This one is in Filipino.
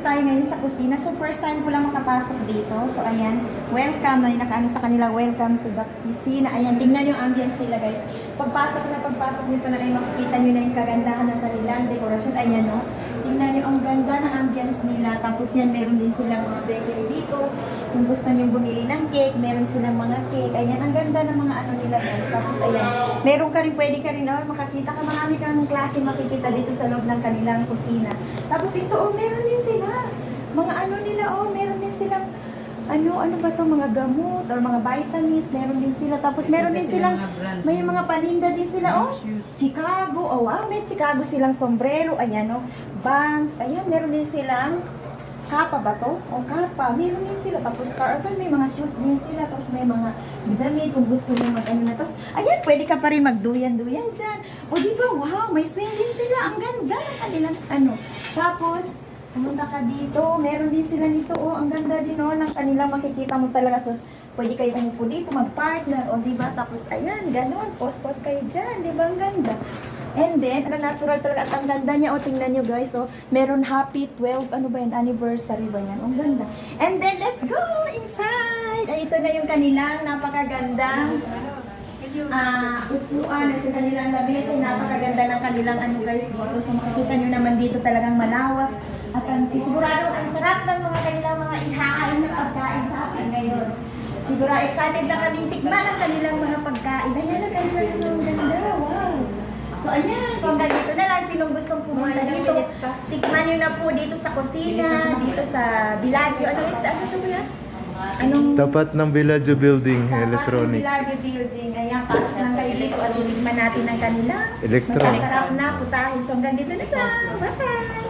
tayo ngayon sa kusina. So, first time ko lang makapasok dito. So, ayan. Welcome. May nakaano sa kanila. Welcome to the kusina. Ayan, tingnan yung ambience nila, guys. Pagpasok nyo pa na ay makikita nyo na yung kagandahan ng kanilang dekorasyon. Ayan, no? Tingnan nyo, ang ganda ng ambience nila. Tapos yan, meron din silang mga bakery dito. Kung gusto nyo bumili ng cake, meron silang mga cake. Ayan, ang ganda ng mga ano nila, guys. Tapos, ayan. Meron ka rin, pwede ka rin, makakita ka. Marami kang klase makikita dito sa loob ng kanilang kusina. Tapos ito, meron din sila. Mga ano nila, meron din silang, ano ba to, mga gamot or mga vitamins, meron din sila. Tapos meron din silang, may mga paninda din sila, Chicago, wow, may Chicago silang sombrero, ayan, bands, ayan, meron din silang, kapa ba to? Kapa, meron din sila. Tapos may mga shoes din sila. Tapos may mga damit kung gusto nyo mag-ano na. Tapos, ayan, pwede ka pa rin magduyan-duyan dyan. Di ba, wow, may swing din sila. Ang ganda ng kanilang, Tapos, pumunta ka dito, meron din sila nito, ang ganda din, ng kanilang makikita mo talaga. Tapos, pwede kayo umupo dito, mag-partner, di ba? Tapos, ayan, ganun, pos-pos kayo dyan, di ba? Ang ganda. And then, natural talaga at ang ganda niya, tingnan nyo guys, meron happy 12, anniversary ba yan? Ang ganda. And then, let's go inside! Ay, ito na yung kanilang napakagandang upuan, ito kanilang labis, ay napakaganda ng kanilang guys dito. So, makikita nyo naman dito talagang malawak. At sigurado, ang sarap ng mga kanilang mga ihahain na pagkain sa akin ngayon. Siguro, excited na kaming tikman ang kanilang mga pagkain. Ayan ang kanilang ganda, wow! So, ayan. So, hanggang dito na lang. Sinong gustong pumunta dito, tikman nyo na po dito sa kusina, dito sa Villaggio. Ano ito ba yan? Tapat ng Villaggio Building, electronic. Villaggio Building. Ayan, pasok lang kayo dito at tikman natin ang kanila. Electronic. Masarap na putahin. So, hanggang dito na lang. Bye-bye!